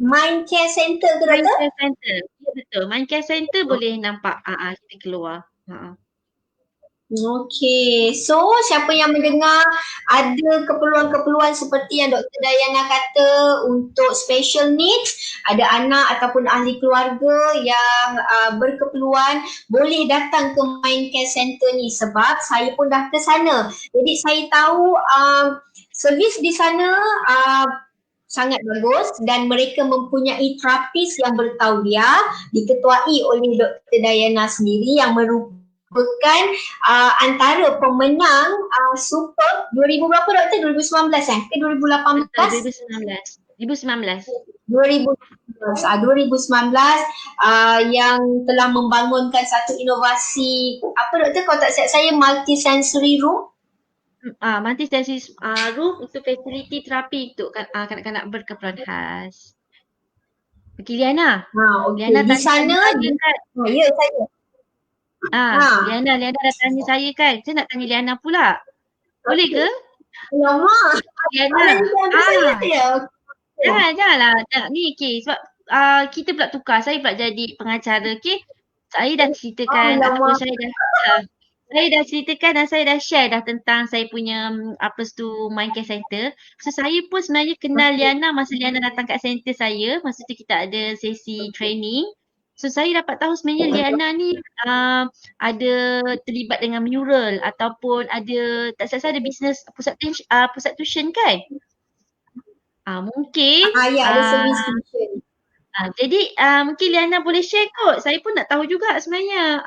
Mindcare Center ke doktor? Mindcare Center. Ya betul. Mindcare Center boleh nampak kita keluar. Okey, so siapa yang mendengar ada keperluan-keperluan seperti yang Dr. Dayana kata untuk special needs, ada anak ataupun ahli keluarga yang berkeperluan, boleh datang ke Mindcare Center ni sebab saya pun dah ke sana. Jadi saya tahu servis di sana sangat bagus dan mereka mempunyai terapis yang bertauliah diketuai oleh Dr. Dayana sendiri yang merupakan antara pemenang Super 2000 berapa doktor? 2019 ke 2018? 2019 yang telah membangunkan satu inovasi apa doktor kalau tak silap saya multisensory room. Multisensory room untuk facility terapi untuk kanak-kanak berkeperluan khas. Okey Liana. Liana di sana ya saya. Liana dah tanya saya kan. Saya nak tanya Liana pula. Boleh ke? Alamak. Liana. Janganlah. Ni sebab kita pula tukar. Saya pula jadi pengacara. Saya dah ceritakan ataupun saya dah ceritakan dan saya dah share dah tentang saya punya Mindcare Center. So saya pun sebenarnya kenal Liana masa Liana datang kat center saya. Masa tu kita ada sesi training. So saya dapat tahu sebenarnya Liana ni ada terlibat dengan mural ataupun ada tak salah ada bisnes pusat tuition kan? Mungkin ada servis tuition. Jadi mungkin Liana boleh share kot. Saya pun nak tahu juga sebenarnya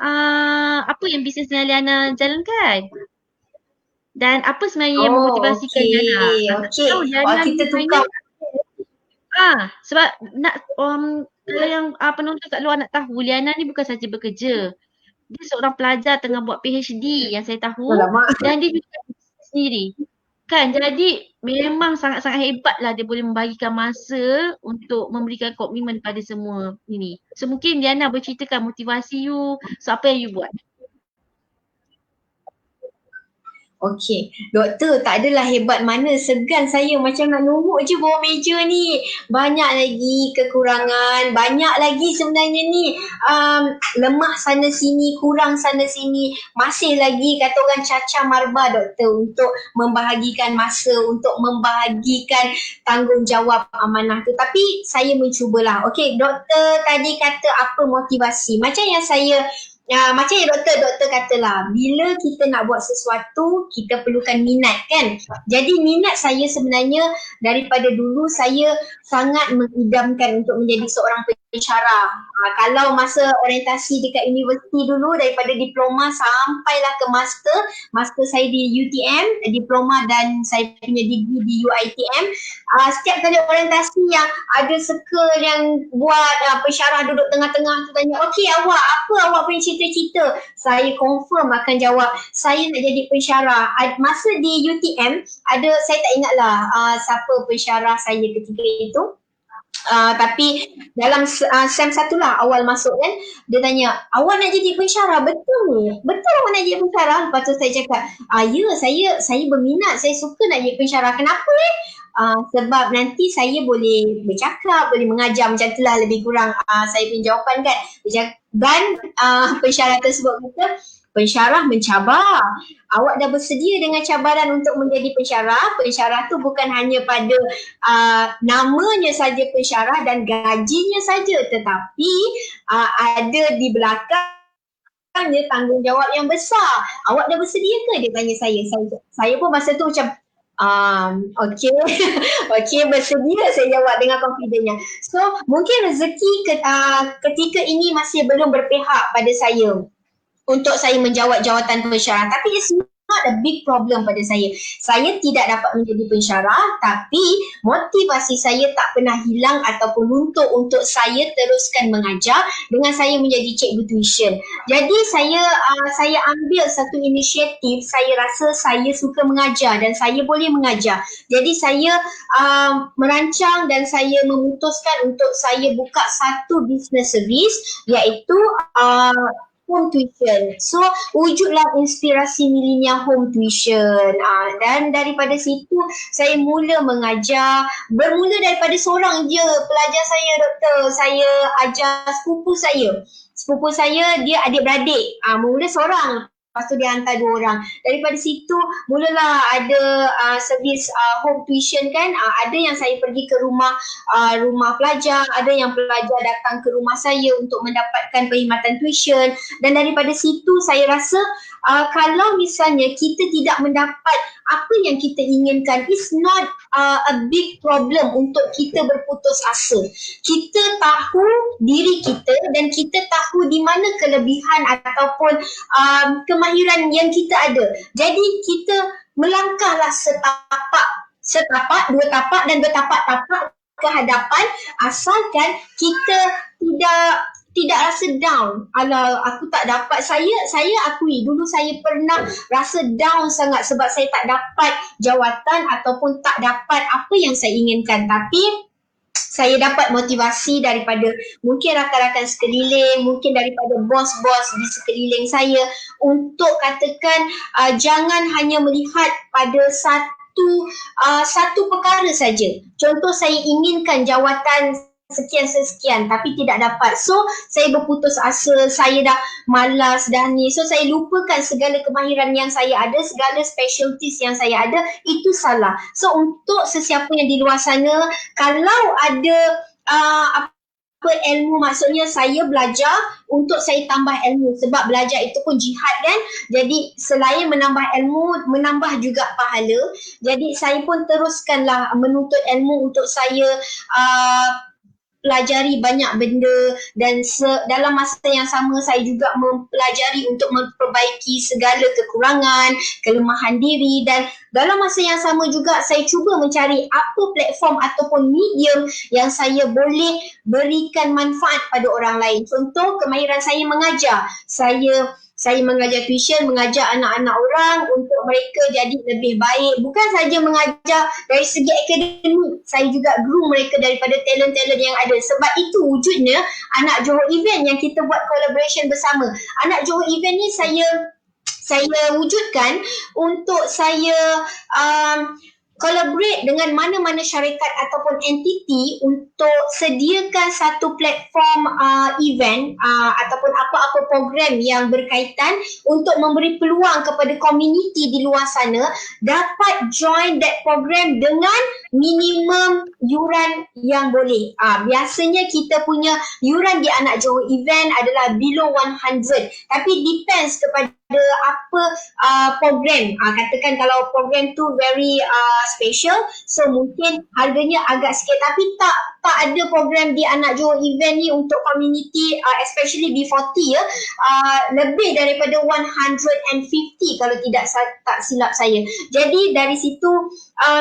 apa yang bisnes yang Liana jalankan. Dan apa sebenarnya yang memotivasikan Liana? Okey. Kita tukar. Sebab nak kalau yang penonton kat luar nak tahu, Liana ni bukan saja bekerja. Dia seorang pelajar tengah buat PhD yang saya tahu, Alamak. dan dia juga sendiri. Kan, jadi memang sangat-sangat hebatlah dia boleh membagikan masa untuk memberikan komitmen pada semua ini. So mungkin Liana boleh ceritakan motivasi you, so apa yang you buat? Okey, doktor tak adalah hebat mana, segan saya macam nak numbuk je bawah meja ni. Banyak lagi kekurangan, banyak lagi sebenarnya ni lemah sana sini, kurang sana sini. Masih lagi kata orang cacar marba doktor untuk membahagikan masa, untuk membahagikan tanggungjawab amanah tu. Tapi saya mencubalah. Okey, doktor tadi kata apa motivasi. Macam yang saya macam yang doktor katalah, bila kita nak buat sesuatu, kita perlukan minat kan. Jadi minat saya sebenarnya daripada dulu saya sangat mengidamkan untuk menjadi seorang pensyarah. Kalau masa orientasi dekat universiti dulu, daripada diploma sampailah ke master saya di UTM, diploma dan saya punya degree di UiTM. Setiap kali orientasi yang ada circle yang buat pensyarah duduk tengah-tengah tu tanya, okey awak, apa awak punya cita-cita? Saya confirm akan jawab, saya nak jadi pensyarah. Masa di UTM, saya tak ingatlah siapa pensyarah saya ketika itu. Tapi dalam SEM 1 lah awal masuk kan, dia tanya, awak nak jadi pensyarah? Betul ni? Betul awak nak jadi pensyarah? Lepas tu saya cakap, ya saya berminat, saya suka nak jadi pensyarah. Kenapa sebab nanti saya boleh bercakap, boleh mengajar, macam itulah lebih kurang saya punya jawapan kan. Dan pensyarah tersebut kata, pensyarah mencabar. Awak dah bersedia dengan cabaran untuk menjadi pensyarah. Pensyarah tu bukan hanya pada namanya saja pensyarah dan gajinya saja, tetapi ada di belakang tanggungjawab yang besar. Awak dah bersedia ke? Dia tanya saya. Saya pun masa tu macam okey, bersedia, saya jawab dengan confidentnya. So mungkin rezeki ketika ini masih belum berpihak pada saya untuk saya menjawab jawatan pensyarah. Tapi it's not a big problem pada saya. Saya tidak dapat menjadi pensyarah, tapi motivasi saya tak pernah hilang ataupun luntur untuk saya teruskan mengajar dengan saya menjadi cikgu tuition. Jadi saya ambil satu inisiatif, saya rasa saya suka mengajar dan saya boleh mengajar. Jadi saya merancang dan saya memutuskan untuk saya buka satu business service, iaitu home tuition. So wujudlah inspirasi milenial home tuition. Dan daripada situ saya mula mengajar. Bermula daripada seorang je pelajar saya doktor. Saya ajar sepupu saya. Sepupu saya dia adik-beradik. Mula seorang. Lepas tu dia hantar 2 orang. Daripada situ mulalah ada servis home tuition kan. Ada yang saya pergi ke rumah pelajar, ada yang pelajar datang ke rumah saya untuk mendapatkan perkhidmatan tuition. Dan daripada situ saya rasa kalau misalnya kita tidak mendapat apa yang kita inginkan, it's not a big problem untuk kita berputus asa. Kita tahu diri kita dan kita tahu di mana kelebihan ataupun kemahiran yang kita ada. Jadi kita melangkahlah setapak, 2 tapak dan bertapak-tapak ke hadapan, asalkan kita tidak rasa down. Alah, aku tak dapat. Saya akui dulu saya pernah rasa down sangat sebab saya tak dapat jawatan ataupun tak dapat apa yang saya inginkan. Tapi saya dapat motivasi daripada mungkin rakan-rakan sekeliling, mungkin daripada bos-bos di sekeliling saya untuk katakan jangan hanya melihat pada satu perkara saja. Contoh, saya inginkan jawatan sekian tapi tidak dapat. So saya berputus asa, saya dah malas dah ni. So saya lupakan segala kemahiran yang saya ada, segala specialties yang saya ada. Itu salah. So untuk sesiapa yang di luar sana, kalau ada ilmu, maksudnya saya belajar untuk saya tambah ilmu, sebab belajar itu pun jihad kan. Jadi selain menambah ilmu, menambah juga pahala. Jadi saya pun teruskanlah menuntut ilmu untuk saya mempelajari banyak benda dan dalam masa yang sama saya juga mempelajari untuk memperbaiki segala kekurangan, kelemahan diri, dan dalam masa yang sama juga saya cuba mencari apa platform ataupun medium yang saya boleh berikan manfaat pada orang lain. Contoh, kemahiran saya mengajar. Saya mengajar tuition, mengajar anak-anak orang untuk mereka jadi lebih baik. Bukan saja mengajar dari segi akademik, saya juga groom mereka daripada talent-talent yang ada. Sebab itu wujudnya Anak Johor Event yang kita buat collaboration bersama. Anak Johor Event ni saya wujudkan untuk saya collaborate dengan mana-mana syarikat ataupun entiti untuk sediakan satu platform event ataupun apa-apa program yang berkaitan untuk memberi peluang kepada komuniti di luar sana dapat join that program dengan minimum yuran yang boleh. Biasanya kita punya yuran di Anak Johor Event adalah below 100, tapi depends kepada apa program. Katakan kalau program tu very special, so mungkin harganya agak sikit, tapi tak ada program di Anak Johor Event ni untuk community, especially B40 ya, lebih daripada 150 kalau tak silap saya. Jadi dari situ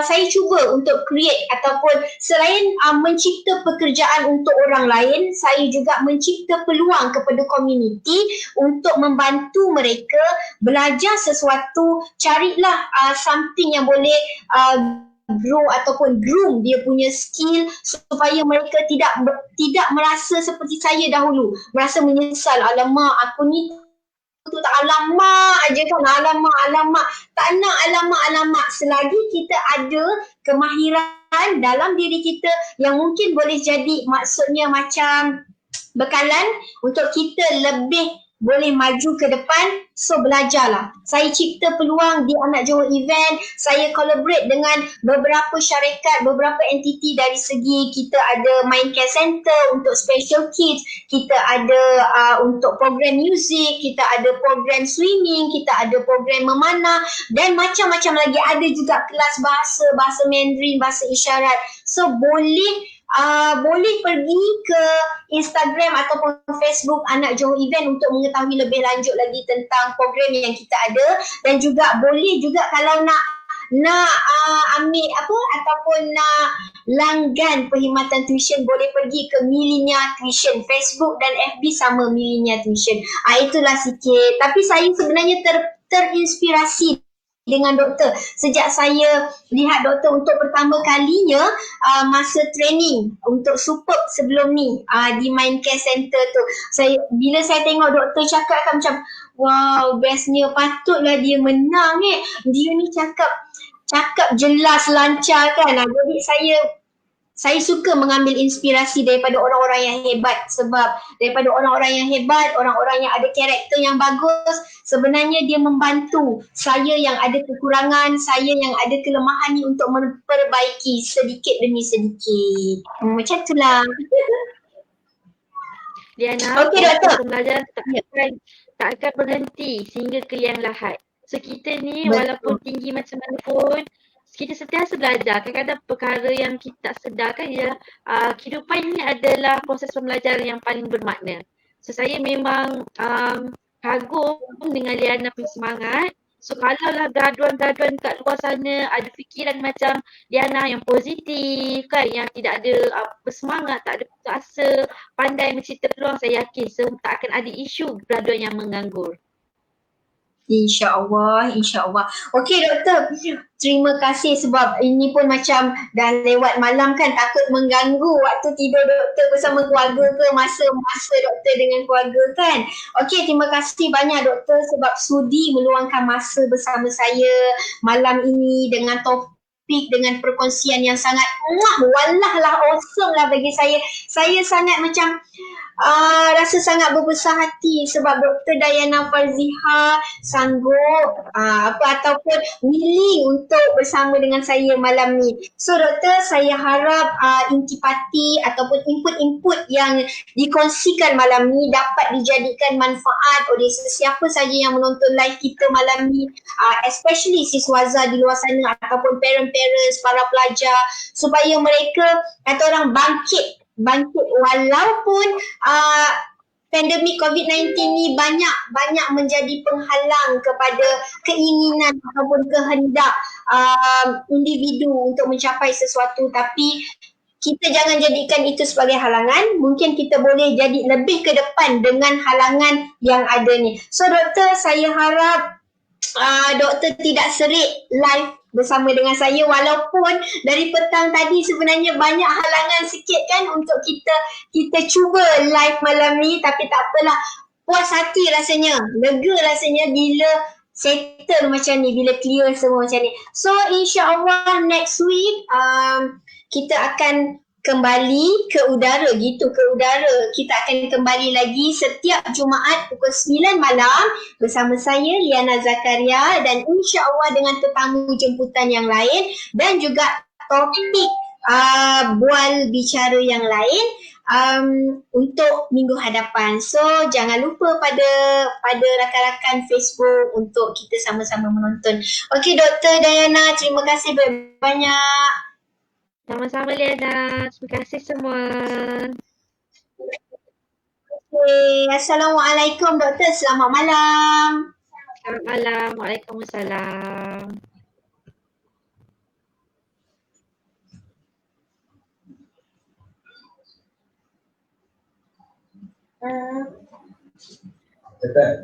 saya cuba untuk create ataupun selain mencipta pekerjaan untuk orang lain, saya juga mencipta peluang kepada komuniti untuk membantu mereka belajar sesuatu. Carilah something yang boleh grow ataupun groom dia punya skill supaya mereka tidak merasa seperti saya dahulu, merasa menyesal, alamak aku ni tu tak, alamak aja kan, alamak tak nak alamak. Selagi kita ada kemahiran dalam diri kita yang mungkin boleh jadi, maksudnya macam bekalan untuk kita lebih boleh maju ke depan, so belajarlah. Saya cipta peluang di Anak Johor Event, saya collaborate dengan beberapa syarikat, beberapa entiti dari segi kita ada main care center untuk special kids, kita ada untuk program music, kita ada program swimming, kita ada program memanah dan macam-macam lagi. Ada juga kelas bahasa Mandarin, bahasa isyarat. So boleh pergi ke Instagram ataupun Facebook Anak Johor Event untuk mengetahui lebih lanjut lagi tentang program yang kita ada, dan juga boleh juga kalau nak ambil ataupun nak langgan perkhidmatan tuition, boleh pergi ke Millennia Tuition. Facebook dan FB sama, Millennia Tuition. Itulah sikit. Tapi saya sebenarnya terinspirasi dengan doktor sejak saya lihat doktor untuk pertama kalinya masa training untuk Superb sebelum ni di Mind Care Center tu. Bila saya tengok doktor cakap kan macam wow, bestnya, patutlah dia menang dia ni cakap jelas, lancar kan. Jadi saya suka mengambil inspirasi daripada orang-orang yang hebat, sebab daripada orang-orang yang hebat, orang-orang yang ada karakter yang bagus, sebenarnya dia membantu saya yang ada kekurangan, saya yang ada kelemahan ni untuk memperbaiki sedikit demi sedikit. Macam itulah. Liana, Okey, doktor. pembelajaran tak akan berhenti sehingga ke liang lahat. So kita ni walaupun tinggi macam mana pun, kita sentiasa belajar. Kadang-kadang perkara yang kita tak sedar kan, kehidupan ini adalah proses pembelajaran yang paling bermakna. So saya memang kagum dengan Liana punya semangat. So kalaulah graduan-graduan kat luar sana ada fikiran macam Liana yang positif kan, yang tidak ada bersemangat, tak ada putus asa, pandai mencipta peluang, saya yakin tak akan ada isu graduan yang menganggur. InsyaAllah. Okey doktor, terima kasih sebab ini pun macam dah lewat malam kan, takut mengganggu waktu tidur doktor bersama keluarga ke, masa doktor dengan keluarga kan. Okey, terima kasih banyak doktor sebab sudi meluangkan masa bersama saya malam ini dengan topik, dengan perkongsian yang sangat awesome lah bagi saya. Saya sangat macam rasa sangat berbesar hati sebab Dr. Dayana Farziha sanggup ataupun willing untuk bersama dengan saya malam ni. So doktor, saya harap intipati ataupun input-input yang dikongsikan malam ni dapat dijadikan manfaat oleh sesiapa saja yang menonton live kita malam ni, especially siswaza di luar sana ataupun parents, para pelajar, supaya mereka kata orang bangkit bangkit walaupun pandemik COVID-19 ni banyak menjadi penghalang kepada keinginan ataupun kehendak individu untuk mencapai sesuatu, tapi kita jangan jadikan itu sebagai halangan. Mungkin kita boleh jadi lebih ke depan dengan halangan yang ada ni. So doktor, saya harap doktor tidak serik live bersama dengan saya, walaupun dari petang tadi sebenarnya banyak halangan sikit kan untuk kita cuba live malam ni, tapi tak apalah, puas hati rasanya, lega rasanya bila settle macam ni, bila clear semua macam ni. So insyaAllah next week kita akan kembali ke udara, kita akan kembali lagi setiap Jumaat pukul 9 malam bersama saya Liana Zakaria, dan insya-Allah dengan tetamu jemputan yang lain dan juga topik bual bicara yang lain untuk minggu hadapan. So jangan lupa pada rakan-rakan Facebook untuk kita sama-sama menonton. Okey Dr. Diana, terima kasih banyak. Sama-sama Liana. Terima kasih semua. Okay. Assalamualaikum doktor. Selamat malam. Selamat malam. Waalaikumsalam. Cepat.